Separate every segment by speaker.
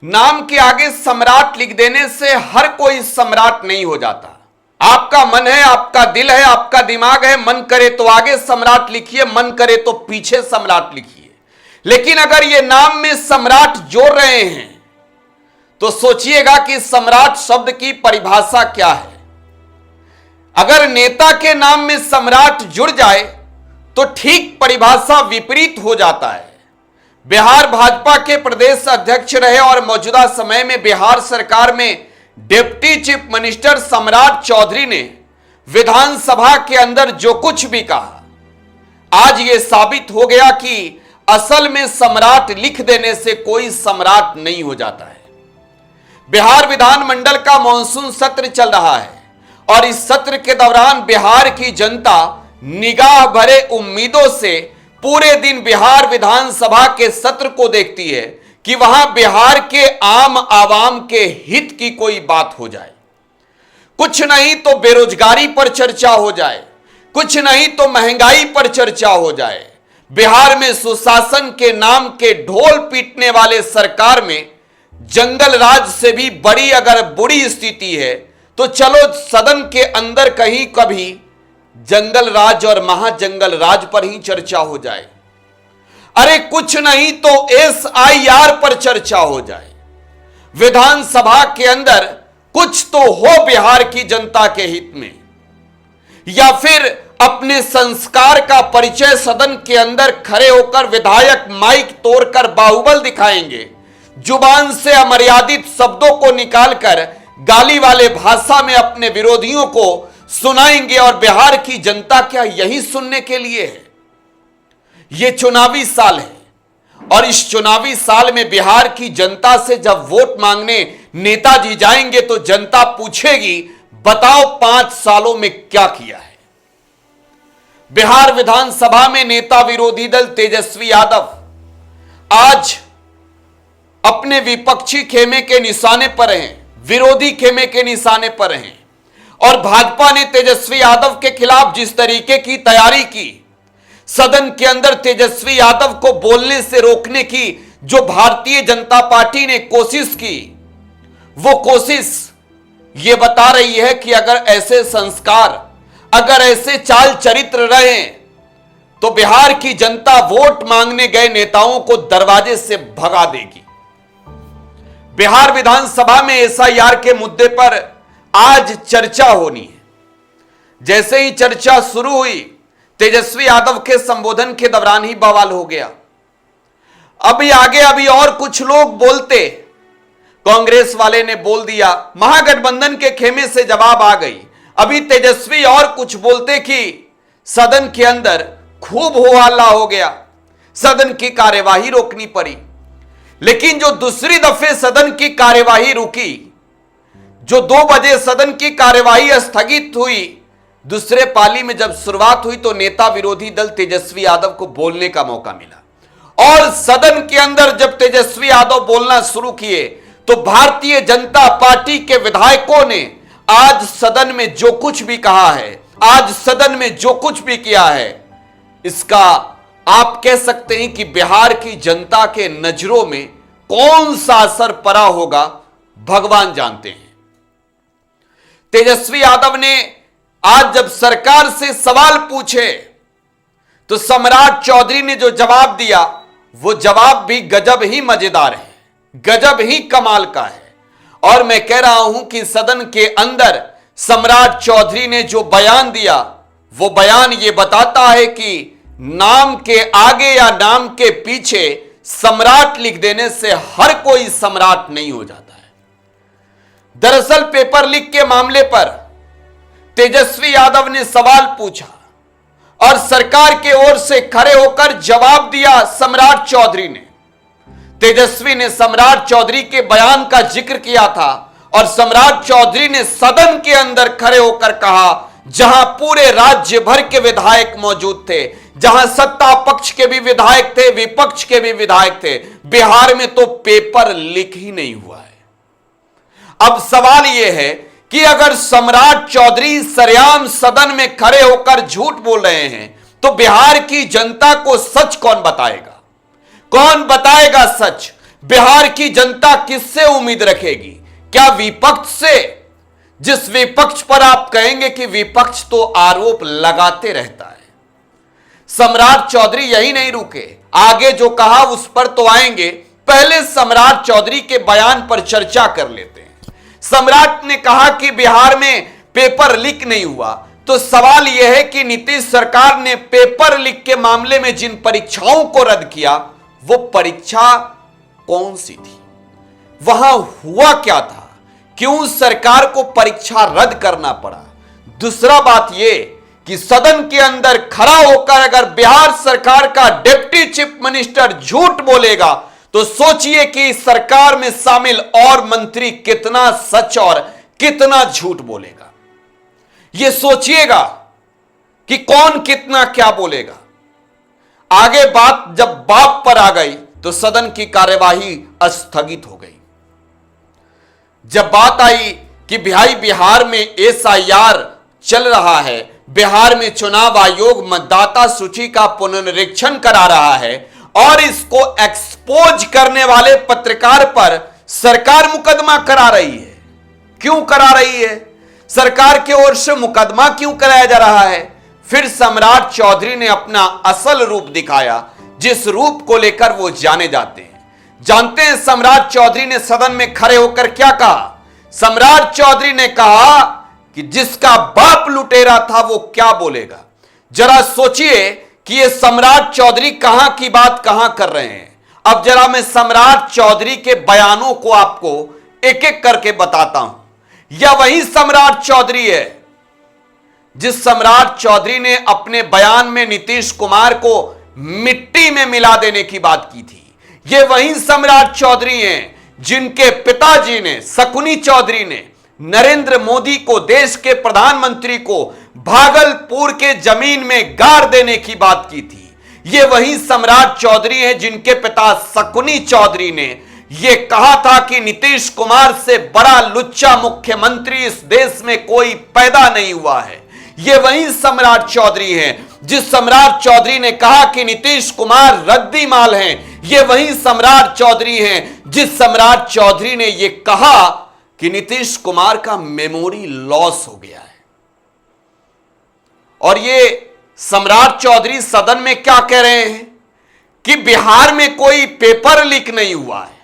Speaker 1: नाम के आगे सम्राट लिख देने से हर कोई सम्राट नहीं हो जाता। आपका मन है, आपका दिल है, आपका दिमाग है, मन करे तो आगे सम्राट लिखिए, मन करे तो पीछे सम्राट लिखिए। लेकिन अगर ये नाम में सम्राट जोड़ रहे हैं तो सोचिएगा कि सम्राट शब्द की परिभाषा क्या है। अगर नेता के नाम में सम्राट जुड़ जाए तो ठीक परिभाषा विपरीत हो जाता है। बिहार भाजपा के प्रदेश अध्यक्ष रहे और मौजूदा समय में बिहार सरकार में डिप्टी चीफ मिनिस्टर सम्राट चौधरी ने विधानसभा के अंदर जो कुछ भी कहा, आज यह साबित हो गया कि असल में सम्राट लिख देने से कोई सम्राट नहीं हो जाता है। बिहार विधानमंडल का मॉनसून सत्र चल रहा है और इस सत्र के दौरान बिहार की जनता निगाह भरे उम्मीदों से पूरे दिन बिहार विधानसभा के सत्र को देखती है कि वहां बिहार के आम आवाम के हित की कोई बात हो जाए। कुछ नहीं तो बेरोजगारी पर चर्चा हो जाए, कुछ नहीं तो महंगाई पर चर्चा हो जाए। बिहार में सुशासन के नाम के ढोल पीटने वाले सरकार में जंगल राज से भी बड़ी अगर बुरी स्थिति है तो चलो सदन के अंदर कहीं कभी जंगल राज और महाजंगल राज पर ही चर्चा हो जाए। अरे कुछ नहीं तो SIR पर चर्चा हो जाए। विधानसभा के अंदर कुछ तो हो बिहार की जनता के हित में, या फिर अपने संस्कार का परिचय सदन के अंदर खड़े होकर विधायक माइक तोड़कर बाहुबल दिखाएंगे, जुबान से अमर्यादित शब्दों को निकालकर गाली वाले भाषा में अपने विरोधियों को सुनाएंगे। और बिहार की जनता क्या यही सुनने के लिए है? यह चुनावी साल है और इस चुनावी साल में बिहार की जनता से जब वोट मांगने नेताजी जाएंगे तो जनता पूछेगी, बताओ 5 सालों में क्या किया है। बिहार विधानसभा में नेता विरोधी दल तेजस्वी यादव आज अपने विपक्षी खेमे के निशाने पर हैं, विरोधी खेमे के निशाने पर हैं। और भाजपा ने तेजस्वी यादव के खिलाफ जिस तरीके की तैयारी की, सदन के अंदर तेजस्वी यादव को बोलने से रोकने की जो भारतीय जनता पार्टी ने कोशिश की, वो कोशिश ये बता रही है कि अगर ऐसे संस्कार, अगर ऐसे चाल चरित्र रहे तो बिहार की जनता वोट मांगने गए नेताओं को दरवाजे से भगा देगी। बिहार विधानसभा में SIR के मुद्दे पर आज चर्चा होनी है। जैसे ही चर्चा शुरू हुई, तेजस्वी यादव के संबोधन के दौरान ही बवाल हो गया। अभी और कुछ लोग बोलते, कांग्रेस वाले ने बोल दिया, महागठबंधन के खेमे से जवाब आ गई। अभी तेजस्वी और कुछ बोलते कि सदन के अंदर खूब हो हल्ला हो गया, सदन की कार्यवाही रोकनी पड़ी। लेकिन जो दूसरी दफे सदन की कार्यवाही रुकी, जो 2 बजे सदन की कार्यवाही स्थगित हुई, दूसरे पाली में जब शुरुआत हुई तो नेता विरोधी दल तेजस्वी यादव को बोलने का मौका मिला। और सदन के अंदर जब तेजस्वी यादव बोलना शुरू किए तो भारतीय जनता पार्टी के विधायकों ने आज सदन में जो कुछ भी कहा है, आज सदन में जो कुछ भी किया है, इसका आप कह सकते हैं कि बिहार की जनता के नजरों में कौन सा असर पड़ा होगा भगवान जानते हैं। तेजस्वी यादव ने आज जब सरकार से सवाल पूछे तो सम्राट चौधरी ने जो जवाब दिया वो जवाब भी गजब ही मजेदार है, गजब ही कमाल का है। और मैं कह रहा हूं कि सदन के अंदर सम्राट चौधरी ने जो बयान दिया वो बयान ये बताता है कि नाम के आगे या नाम के पीछे सम्राट लिख देने से हर कोई सम्राट नहीं हो जाता है। दरअसल पेपर लीक के मामले पर तेजस्वी यादव ने सवाल पूछा और सरकार के ओर से खड़े होकर जवाब दिया सम्राट चौधरी ने। तेजस्वी ने सम्राट चौधरी के बयान का जिक्र किया था और सम्राट चौधरी ने सदन के अंदर खड़े होकर कहा, जहां पूरे राज्य भर के विधायक मौजूद थे, जहां सत्ता पक्ष के भी विधायक थे, विपक्ष के भी विधायक थे, बिहार में तो पेपर लीक ही नहीं हुआ है। अब सवाल यह है कि अगर सम्राट चौधरी सरेआम सदन में खड़े होकर झूठ बोल रहे हैं तो बिहार की जनता को सच कौन बताएगा? कौन बताएगा सच? बिहार की जनता किससे उम्मीद रखेगी? क्या विपक्ष से, जिस विपक्ष पर आप कहेंगे कि विपक्ष तो आरोप लगाते रहता है। सम्राट चौधरी यही नहीं रुके, आगे जो कहा उस पर तो आएंगे। पहले सम्राट चौधरी के बयान पर चर्चा कर लेते हैं। सम्राट ने कहा कि बिहार में पेपर लीक नहीं हुआ, तो सवाल यह है कि नीतीश सरकार ने पेपर लीक के मामले में जिन परीक्षाओं को रद्द किया, वो परीक्षा कौन सी थी? वहां हुआ क्या था? क्यों सरकार को परीक्षा रद्द करना पड़ा? दूसरा बात यह कि सदन के अंदर खड़ा होकर अगर बिहार सरकार का डिप्टी चीफ मिनिस्टर झूठ बोलेगा, तो सोचिए कि इस सरकार में शामिल और मंत्री कितना सच और कितना झूठ बोलेगा। यह सोचिएगा कि कौन कितना क्या बोलेगा। आगे बात जब बाप पर आ गई तो सदन की कार्यवाही स्थगित हो गई। जब बात आई कि भाई बिहार में एसआईआर चल रहा है, बिहार में चुनाव आयोग मतदाता सूची का पुनरीक्षण करा रहा है और इसको एक्सपोज करने वाले पत्रकार पर सरकार मुकदमा करा रही है। क्यों करा रही है? सरकार की ओर से मुकदमा क्यों कराया जा रहा है? फिर सम्राट चौधरी ने अपना असल रूप दिखाया, जिस रूप को लेकर वो जाने जाते हैं। जानते हैं सम्राट चौधरी ने सदन में खड़े होकर क्या कहा? सम्राट चौधरी ने कहा कि जिसका बाप लुटेरा था वो क्या बोलेगा। जरा सोचिए कि ये सम्राट चौधरी कहां की बात कहां कर रहे हैं। अब जरा मैं सम्राट चौधरी के बयानों को आपको एक एक करके बताता हूं। यह वही सम्राट चौधरी है जिस सम्राट चौधरी ने अपने बयान में नीतीश कुमार को मिट्टी में मिला देने की बात की थी। यह वही सम्राट चौधरी हैं जिनके पिताजी ने, शकुनी चौधरी ने, नरेंद्र मोदी को, देश के प्रधानमंत्री को भागलपुर के जमीन में गाड़ देने की बात की थी। ये वही सम्राट चौधरी हैं जिनके पिता शकुनी चौधरी ने यह कहा था कि नीतीश कुमार से बड़ा लुच्चा मुख्यमंत्री इस देश में कोई पैदा नहीं हुआ है। ये वही सम्राट चौधरी हैं जिस सम्राट चौधरी ने कहा कि नीतीश कुमार रद्दी माल हैं। ये वही सम्राट चौधरी हैं जिस सम्राट चौधरी ने यह कहा कि नीतीश कुमार का मेमोरी लॉस हो गया है। और ये सम्राट चौधरी सदन में क्या कह रहे हैं कि बिहार में कोई पेपर लीक नहीं हुआ है।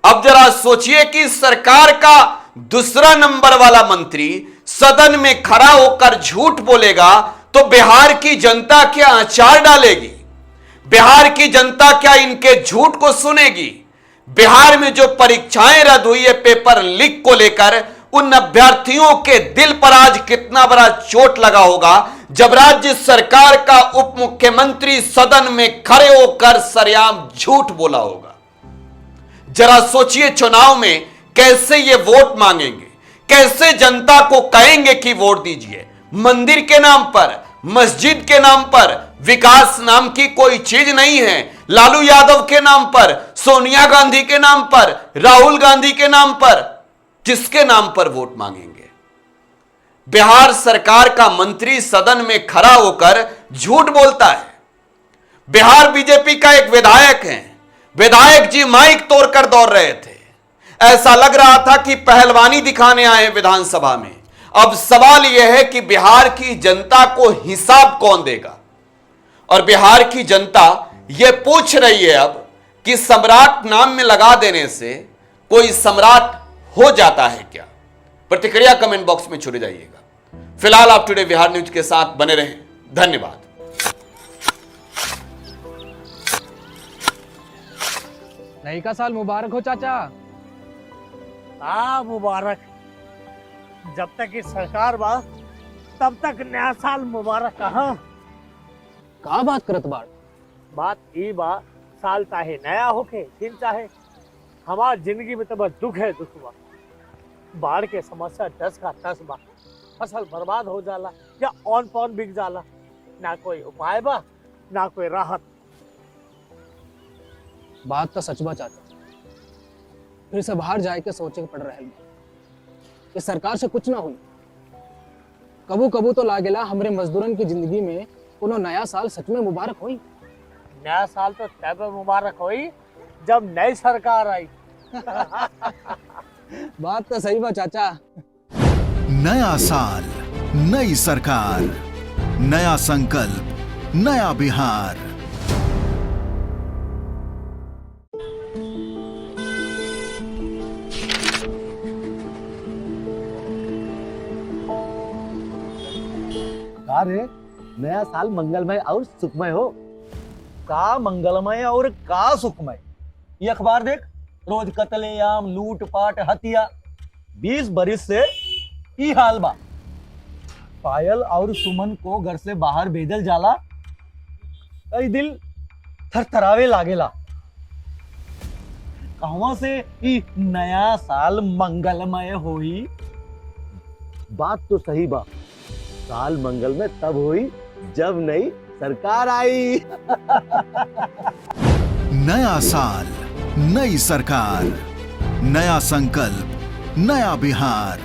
Speaker 1: अब जरा सोचिए कि सरकार का दूसरा नंबर वाला मंत्री सदन में खड़ा होकर झूठ बोलेगा तो बिहार की जनता क्या अचार डालेगी? बिहार की जनता क्या इनके झूठ को सुनेगी? बिहार में जो परीक्षाएं रद्द हुई है पेपर लीक को लेकर, उन अभ्यर्थियों के दिल पर आज कितना बड़ा चोट लगा होगा जब राज्य सरकार का उप मुख्यमंत्री सदन में खड़े होकर सरेआम झूठ बोला होगा। जरा सोचिए चुनाव में कैसे ये वोट मांगेंगे, कैसे जनता को कहेंगे कि वोट दीजिए। मंदिर के नाम पर, मस्जिद के नाम पर विकास नाम की कोई चीज नहीं है। लालू यादव के नाम पर, सोनिया गांधी के नाम पर, राहुल गांधी के नाम पर, किसके नाम पर वोट मांगेंगे? बिहार सरकार का मंत्री सदन में खड़ा होकर झूठ बोलता है। बिहार बीजेपी का एक विधायक है, विधायक जी माइक तोड़कर दौड़ रहे थे। ऐसा लग रहा था कि पहलवानी दिखाने आए विधानसभा में। अब सवाल यह है कि बिहार की जनता को हिसाब कौन देगा? और बिहार की जनता यह पूछ रही है अब कि सम्राट नाम में लगा देने से कोई सम्राट हो जाता है क्या? प्रतिक्रिया कमेंट बॉक्स में छोड़े जाइएगा। फिलहाल आप टुडे बिहार न्यूज के साथ बने रहें। धन्यवाद।
Speaker 2: नई का साल मुबारक हो चाचा।
Speaker 3: हाँ मुबारक। जब तक इस सरकार बा तब तक नया साल मुबारक।
Speaker 2: का बात करत बाड़?
Speaker 3: बात ई बा, साल चाहे नया होके दिन चाहे, हमार जिंदगी में तो बस दुख है, दुख बा। बाढ़ के समस्या 10 का 10 बा। फसल बर्बाद हो जाला या ऑन पॉन बिक जाला। ना कोई उपाय बा ना कोई राहत।
Speaker 2: बात तो सच बा चाचा। फिर से बाहर जाए के सोचे के पड़ रहा है कि सरकार से कुछ ना हुई। कबू कबू तो लागेला हमरे मजदूरन की जिंदगी में कोनो नया साल सच में मुबारक हुई।
Speaker 3: नया साल तो तब मुबारक होई जब नई सरकार आई।
Speaker 2: बात तो सही बा चाचा।
Speaker 4: नया साल, नई सरकार, नया संकल्प, नया बिहार।
Speaker 5: का रे, नया साल मंगलमय और सुखमय हो।
Speaker 6: का मंगलमय और का सुखमय। ये अखबार देख, रोज कत्लेआम, लूटपाट, हत्या। 20 बरिस से ई हाल बा। पायल और सुमन को घर से बाहर भेजल जाला, कई दिल थरथरावे लागेला। कहवा से ई नया साल मंगलमय होई।
Speaker 5: बात तो सही बा, साल मंगलमय तब हुई जब नई सरकार आई।
Speaker 4: नया साल, नई सरकार, नया संकल्प, नया बिहार।